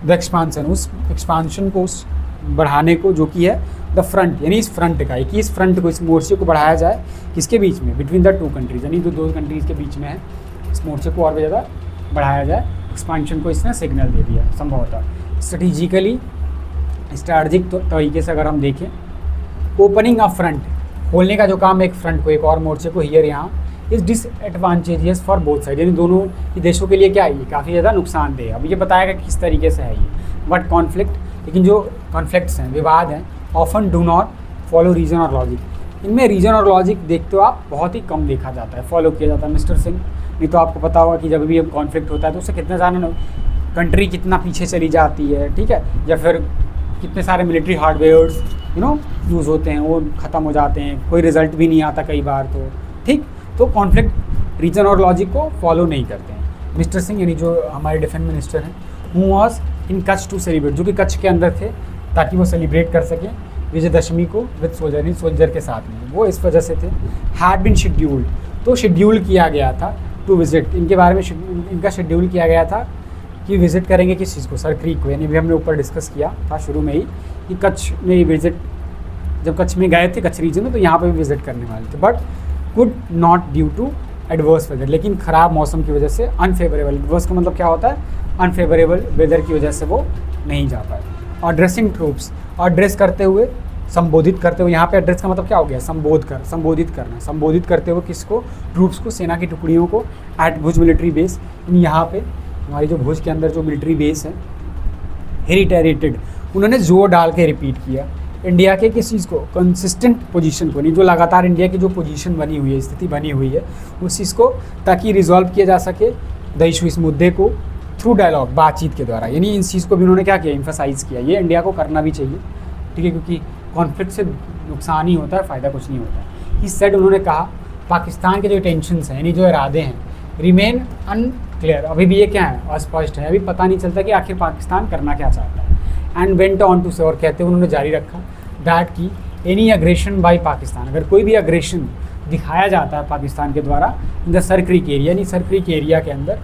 द एक्सपांसन, उस एक्सपांशन को, उस बढ़ाने को, जो कि है द फ्रंट, यानी इस फ्रंट का, कि इस फ्रंट को, इस मोर्चे को बढ़ाया जाए, किसके बीच में? बिटवीन द टू कंट्रीज, यानी जो दो कंट्रीज़ के बीच में है, इस मोर्चे को और भी ज़्यादा बढ़ाया जाए, एक्सपांशन को इसने सिग्नल दे दिया संभवतः। स्ट्रेटिजिकली, स्ट्रैटेजिक तरीके से अगर हम देखें, ओपनिंग अ फ्रंट, खोलने का जो काम है एक फ्रंट को, एक और मोर्चे को, हियर यहाँ, is disadvantageous for both side, यानी दोनों ही देशों के लिए क्या है, ये काफ़ी ज़्यादा नुकसानदेह। अब ये बताएगा किस तरीके से है ये, बट कॉन्फ्लिक्ट, लेकिन जो कॉन्फ्लिक्ट्स हैं, विवाद हैं, often do not follow reason और लॉजिक, इनमें रीजन और लॉजिक देखते हो आप बहुत ही कम देखा जाता है, फॉलो किया जाता है मिस्टर सिंह। नहीं तो आपको पता होगा कि जब भी कॉन्फ्लिक्ट होता है तो उससे कितने सारे कंट्री कितना पीछे चली जाती है, ठीक है, या फिर कितने सारे मिलिट्री हार्डवेयर्स यूज़ होते हैं, वो ख़त्म हो जाते हैं, कोई रिजल्ट भी नहीं आता कई बार, तो ठीक, तो कॉन्फ्लिक्ट रीजन और लॉजिक को फॉलो नहीं करते हैं। मिस्टर सिंह, यानी जो हमारे डिफेंस मिनिस्टर हैं, who was in Kutch to celebrate, जो कि कच्छ के अंदर थे ताकि वो सेलिब्रेट कर सकें विजयदशमी को विद सोल्जर, सोल्जर के साथ में, वो इस वजह से थे। हैड बिन शेड्यूल्ड, तो शेड्यूल किया गया था, टू विजिट, इनके बारे में इनका शेड्यूल किया गया था कि विज़िट करेंगे किस चीज़ को? सर क्रीक को, यानी भी हमने ऊपर डिस्कस किया था शुरू में ही कि कच्छ में विज़िट, जब कच्छ में गए थे, कच्छ रीजन में, तो यहाँ पे भी विज़िट करने वाले थे, but could not due to adverse weather, लेकिन ख़राब मौसम की वजह से, अनफेवरेबल, एडवर्स का मतलब क्या होता है? अनफेवरेबल वेदर की वजह से वो नहीं जा पाए। और ड्रेसिंग ट्रूप्स, और ड्रेस करते हुए, संबोधित करते हुए, यहाँ पे एड्रेस का मतलब क्या हो गया? संबोधित करना, संबोधित करते हुए किसको? ट्रूप्स को, सेना की टुकड़ियों को, एट भुज मिलिट्री बेस, यहाँ पे हमारी जो भुज के अंदर जो मिलिट्री बेस है, हेरिटेरेटेड, उन्होंने जोर डाल के रिपीट किया इंडिया के किस चीज़ को? कंसिस्टेंट पोजीशन को, नहीं, जो लगातार इंडिया की जो पोजीशन बनी हुई है, स्थिति बनी हुई है, उस चीज़ को, ताकि रिजॉल्व किया जा सके द इशू, इस मुद्दे को, थ्रू डायलॉग, बातचीत के द्वारा, यानी इस चीज़ को भी उन्होंने क्या किया? एम्फसाइज़ किया। ये इंडिया को करना भी चाहिए, ठीक है, क्योंकि कॉन्फ्लिक्ट से नुकसान ही होता है, फ़ायदा कुछ नहीं होता है। इस सेट उन्होंने कहा पाकिस्तान के जो टेंशन्स हैं यानी जो इरादे हैं रिमेन अनक्लियर, अभी भी ये क्या है, अस्पष्ट है, अभी पता नहीं चलता कि आखिर पाकिस्तान करना क्या चाहता है। एंड वेंट ऑन टू से, और कहते हुए उन्होंने जारी रखा दैट की एनी अग्रेशन बाय पाकिस्तान, अगर कोई भी अग्रेशन दिखाया जाता है पाकिस्तान के द्वारा in the sir creek area यानी सर क्रीक एरिया के अंदर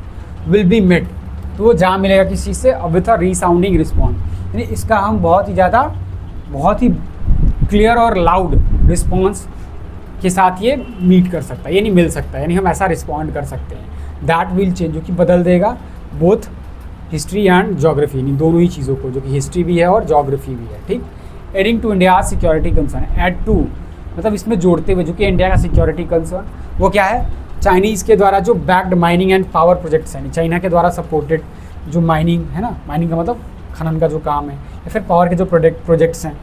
विल बी मेट, तो वो जहाँ मिलेगा किस चीज़ से, विथ अ रीसाउंडिंग रिस्पॉन्स, यानी इसका हम बहुत ही क्लियर और लाउड रिस्पॉन्स के साथ ये मीट कर सकता है, यानी मिल सकता है, यानी हम ऐसा रिस्पॉन्ड कर सकते हैं। दैट विल चेंज, जो कि बदल देगा बोथ हिस्ट्री एंड जोग्राफी, यानी दोनों ही चीज़ों को, जो कि हिस्ट्री भी है और जोग्राफी भी है। ठीक, adding to India security concern, add to मतलब इसमें जोड़ते हुए, जो कि इंडिया का सिक्योरिटी कंसर्न वो क्या है, चाइनीज़ के द्वारा जो backed mining and power projects हैं, चाइना के द्वारा सपोर्टेड जो माइनिंग है ना, माइनिंग का मतलब खनन का जो काम है, या फिर पावर के जो प्रोजेक्ट्स हैं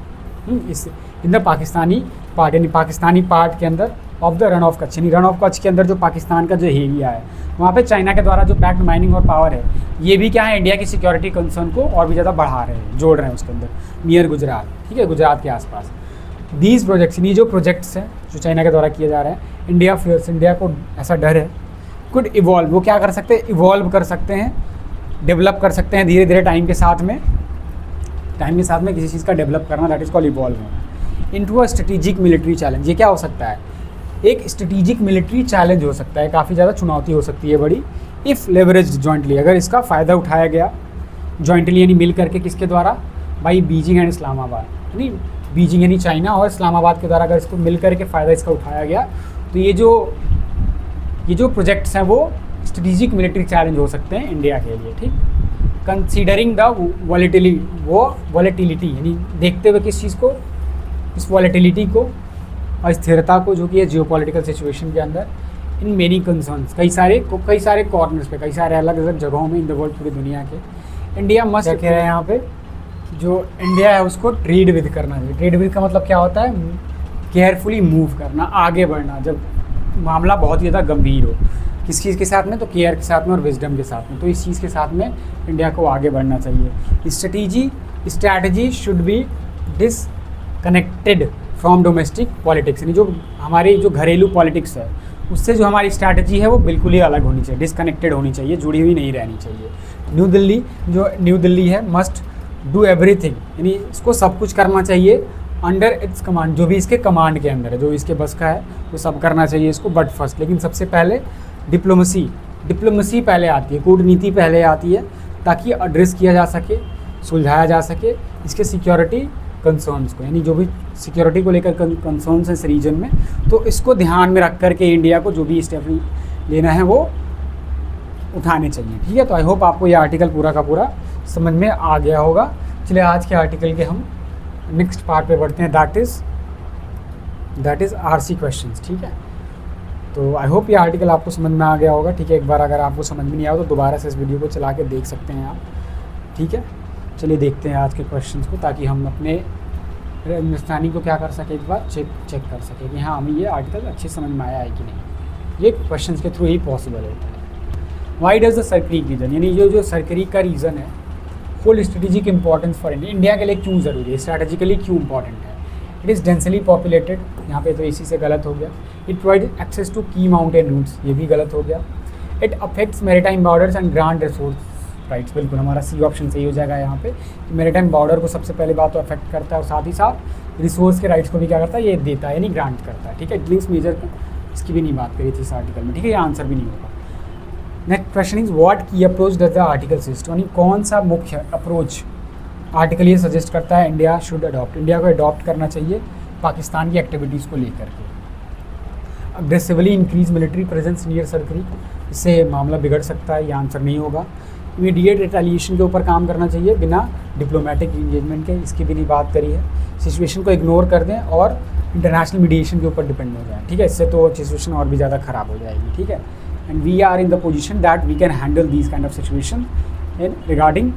इस इन द पाकिस्तानी पार्ट, यानी पाकिस्तानी पार्ट के अंदर of the run of Kutch, यानी रन ऑफ कच्छ के अंदर जो पाकिस्तान का जो एरिया है वहाँ पे चाइना के द्वारा जो बैक्ड माइनिंग और पावर है, ये भी क्या है, इंडिया की सिक्योरिटी कंसर्न को और भी ज़्यादा बढ़ा रहे हैं, जोड़ रहे हैं उसके अंदर, नियर गुजरात, ठीक है, गुजरात के आसपास। दीज प्रोजेक्ट्स, यानी जो प्रोजेक्ट्स हैं जो चाइना के द्वारा किए जा रहे हैं, इंडिया फियर्स, इंडिया को ऐसा डर है, कुड इवॉल्व, वो क्या कर सकते हैं, इवॉल्व कर सकते हैं, डेवलप कर सकते हैं धीरे धीरे टाइम के साथ में किसी चीज़ का डेवलप करना, दैट इज़ कॉल्ड इवॉल्व होना, into a strategic military challenge. ये क्या हो सकता है, एक स्ट्रेटेजिक मिलिट्री चैलेंज हो सकता है, काफ़ी ज़्यादा चुनौती हो सकती है बड़ी, इफ़ लेवरेज जॉइंटली, अगर इसका फ़ायदा उठाया गया जॉइंटली यानी मिल करके, किसके द्वारा, बाई बीजिंग एंड इस्लामाबाद, यानी बीजिंग यानी चाइना और इस्लामाबाद के द्वारा अगर इसको मिल करके फ़ायदा इसका उठाया गया, तो ये जो प्रोजेक्ट्स हैं वो स्ट्रेटेजिक मिलिट्री चैलेंज हो सकते हैं इंडिया के लिए। ठीक, कंसीडरिंग द वॉलेटिलिटी, यानी देखते हुए किस चीज़ को, इस वॉलेटिलिटी को, अस्थिरता को, जो कि है जियोपॉलिटिकल सिचुएशन के अंदर, इन मेनी कंसर्न्स, कई सारे कॉर्नर्स पे, कई सारे अलग अलग जगहों में इन द वर्ल्ड, पूरी दुनिया के, इंडिया मस्ट, क्या कह रहे हैं यहाँ पे, जो इंडिया है उसको ट्रेड विद करना चाहिए। ट्रेड विद का मतलब क्या होता है, केयरफुली मूव करना, आगे बढ़ना, जब मामला बहुत ही ज़्यादा गंभीर हो, किस चीज़ के साथ में, तो केयर के साथ में और विजडम के साथ में, तो इस चीज़ के साथ में इंडिया को आगे बढ़ना चाहिए। Strategy should be disconnected from domestic politics, यानी जो हमारी जो घरेलू पॉलिटिक्स है उससे जो हमारी स्ट्रैटेजी है वो बिल्कुल ही अलग होनी चाहिए, डिसकनेक्टेड होनी चाहिए, जुड़ी हुई नहीं रहनी चाहिए। न्यू दिल्ली है मस्ट डू एवरीथिंग, यानी इसको सब कुछ करना चाहिए अंडर इट्स कमांड, जो भी इसके कमांड के अंदर है, जो इसके बस का है वो सब करना चाहिए इसको, बट फर्स्ट, लेकिन सबसे पहले डिप्लोमेसी पहले आती है, कूटनीति पहले आती है, ताकि एड्रेस किया जा सके, सुलझाया जा सके इसके सिक्योरिटी कंसर्न्स को, यानी जो भी सिक्योरिटी को लेकर कंसर्न्स हैं इस रीजन में, तो इसको ध्यान में रख करके इंडिया को जो भी स्टेप लेना है वो उठाने चाहिए। ठीक है, तो आई होप आपको ये आर्टिकल पूरा का पूरा समझ में आ गया होगा। चलिए आज के आर्टिकल के हम नेक्स्ट पार्ट पे बढ़ते हैं, दैट इज़ आरसी क्वेश्चंस। ठीक है, तो आई होप ये आर्टिकल आपको समझ में आ गया होगा। ठीक है, एक बार अगर आपको समझ में नहीं आया तो दोबारा से इस वीडियो को चला के देख सकते हैं आप। ठीक है, चलिए देखते हैं आज के क्वेश्चंस को, ताकि हम अपने हिंदुस्तानी को क्या कर सकें, एक बार चेक कर सकें कि हाँ हमें ये आर्टिकल अच्छे समझ में आया है कि नहीं। ये क्वेश्चंस के थ्रू ही पॉसिबल होता है। Why does the Sir Creek reason, यानी जो सरक्रीक का रीज़न है, full strategic importance for India के लिए क्यों ज़रूरी है, स्ट्रैटेजिकली क्यों इंपॉर्टेंट है। इट इज़ डेंसली पॉपुलेटेड, यहाँ पे तो इसी से गलत हो गया। इट प्रोवाइड एक्सेस टू की माउंटेन रूट्स, ये भी गलत हो गया। It affects maritime borders and grand resource rights, बिल्कुल हमारा सी ऑप्शन सही हो जाएगा यहाँ पे। मैरीटाइम बॉर्डर को सबसे पहले बात तो अफेक्ट करता है, और साथ ही साथ रिसोर्स के राइट्स को भी क्या करता है, ये देता है, यानी ग्रांट करता है। ठीक है, इट मीन्स मेजर, इसकी भी नहीं बात करी थी इस आर्टिकल में। ठीक है, ये आंसर भी नहीं होगा। नेक्स्ट क्वेश्चन इज व्हाट की approach does the article suggest, यानी कौन सा मुख्य अप्रोच आर्टिकल ये सजेस्ट करता है इंडिया शुड अडॉप्ट, इंडिया को अडॉप्ट करना चाहिए पाकिस्तान की एक्टिविटीज़ को लेकर के। Aggressively increase military presence near Sir Creek, इससे मामला बिगड़ सकता है, ये आंसर नहीं होगा। इमीडिएट रिटेलिएशन के ऊपर काम करना चाहिए बिना डिप्लोमेटिक इंगेजमेंट के, इसकी भी नहीं बात करी है। सिचुएशन को इग्नोर कर दें और इंटरनेशनल मीडिएशन के ऊपर डिपेंड हो जाए। ठीक है, इससे तो सिचुएशन और भी ज़्यादा ख़राब हो जाएगी। ठीक है, and we are in the position that we can handle these kind of situation in regarding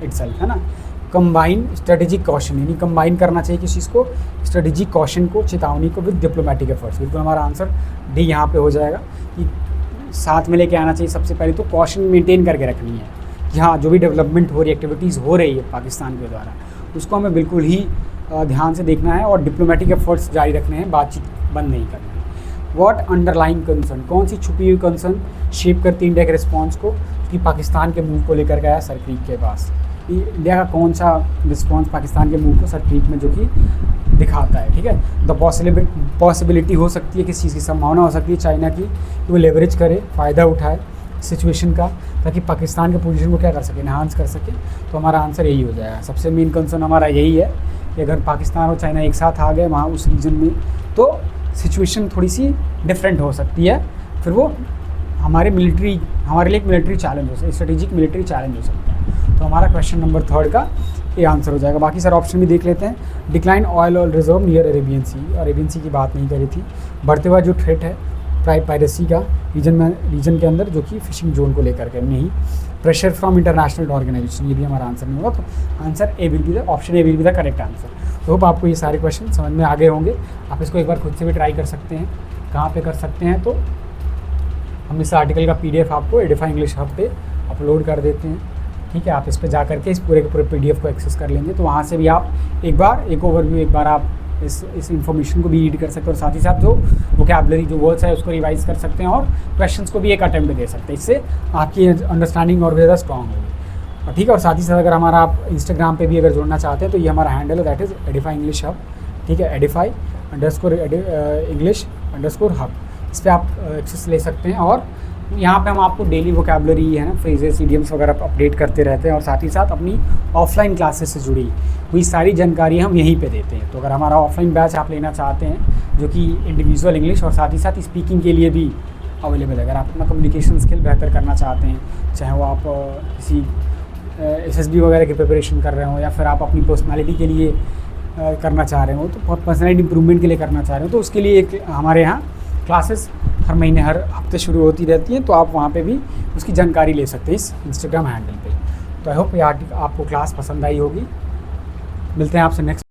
itself, है ना। कंबाइन स्ट्रेटेजिक कॉशन, यानी कंबाइन करना चाहिए किस चीज़ को, स्ट्रेटेजिक कॉशन को, चेतावनी को, विद डिप्लोमेटिक एफर्ट्स। बिल्कुल हमारा आंसर डी यहाँ पे हो जाएगा कि साथ में लेके आना चाहिए। सबसे पहले तो कॉशन मेंटेन करके रखनी है कि हाँ जो भी डेवलपमेंट हो रही, एक्टिविटीज़ हो रही है पाकिस्तान के द्वारा, उसको हमें बिल्कुल ही ध्यान से देखना है और डिप्लोमेटिक एफर्ट्स जारी रखने हैं, बातचीत बंद नहीं करनी है। व्हाट अंडरलाइंग कंसर्न, कौन सी छुपी हुई कंसर्न शेप करती है इंडिया के रिस्पॉन्स को, कि पाकिस्तान के मूव को लेकर गया सर क्रीक के पास। इंडिया का कौन सा रिस्पॉन्स पाकिस्तान के मूव को सर क्रीक में जो कि दिखाता है, ठीक है। द पॉसिबिलिटी हो सकती है, किस चीज़ की संभावना हो सकती है चाइना की कि वो लेवरेज करे, फ़ायदा उठाए सिचुएशन का, ताकि पाकिस्तान के पोजीशन को क्या कर सके, इन्हांस कर सके। तो हमारा आंसर यही हो जाएगा। सबसे मेन कंसर्न हमारा यही है कि अगर पाकिस्तान और चाइना एक साथ आ गए वहाँ उस रीजन में, तो सिचुएशन थोड़ी सी डिफरेंट हो सकती है, फिर वो हमारे लिए एक मिलिट्री चैलेंज हो सकता है, स्ट्रेटेजिक मिलिट्री चैलेंज हो सकता है। तो हमारा क्वेश्चन नंबर 3 का ये आंसर हो जाएगा। बाकी सर ऑप्शन भी देख लेते हैं। डिक्लाइन ऑयल और रिजर्व नियर अरेबियन सी, अरेबियन सी की बात नहीं करी थी। बढ़ते हुआ जो थ्रेट है पायरेसी का रीजन के अंदर, जो कि फिशिंग जोन को लेकर के नहीं। प्रेशर फ्रॉम इंटरनेशनल ऑर्गेनाइजेशन, ये भी हमारा आंसर नहीं होगा। तो answer A will be the option A will be the correct answer. तो होप आपको ये सारे क्वेश्चन समझ में आ गए होंगे। आप इसको एक बार खुद से भी ट्राई कर सकते हैं। कहाँ पे कर सकते हैं, तो हम इस आर्टिकल का PDF आपको एडिफाई इंग्लिश हब पे अपलोड कर देते हैं, ठीक है। आप इस पे जा करके इस पूरे के पूरे PDF को एक्सेस कर लेंगे। तो वहाँ से भी आप एक ओवरव्यू एक बार आप इस इन्फॉर्मेशन को भी रीड कर सकते हैं, और साथ ही साथ जो वोकैबुलरी जो वर्ड्स है उसको रिवाइज कर सकते हैं, और क्वेश्चंस को भी एक अटेम्प्ट दे सकते हैं। इससे आपकी अंडरस्टैंडिंग और भी ज़्यादा स्ट्रॉन्ग होगी, और ठीक है। और साथ ही साथ अगर हमारा आप इंस्टाग्राम पे भी अगर जुड़ना चाहते हैं, तो ये हमारा हैंडल है, that is Edify English hub, ठीक है। एडिफाई _English _hub, इस पर आप एक्सेस ले सकते हैं। और यहाँ पे हम आपको डेली वोकैबुलरी है ना, फ्रेजेस, इडियम्स वगैरह अपडेट करते रहते हैं, और साथ ही साथ अपनी ऑफलाइन क्लासेस से जुड़ी हुई सारी जानकारी हम यहीं पे देते हैं। तो अगर हमारा ऑफलाइन बैच आप लेना चाहते हैं, जो कि इंडिविजुअल इंग्लिश और साथ ही साथ स्पीकिंग के लिए भी अवेलेबल है, अगर आप अपना कम्युनिकेशन स्किल बेहतर करना चाहते हैं, चाहे वो आप किसी SSB वगैरह की प्रिपरेशन कर रहे हो, या फिर आप अपनी पर्सनैलिटी के लिए करना चाह रहे हो, तो पर्सनैलिटी इंप्रूवमेंट के लिए करना चाह रहे हो, तो उसके लिए एक हमारे यहाँ क्लासेस हर महीने हर हफ्ते शुरू होती रहती हैं। तो आप वहाँ पे भी उसकी जानकारी ले सकते हैं इस इंस्टाग्राम हैंडल पे। तो आई होप ये आपको क्लास पसंद आई होगी। मिलते हैं आपसे नेक्स्ट।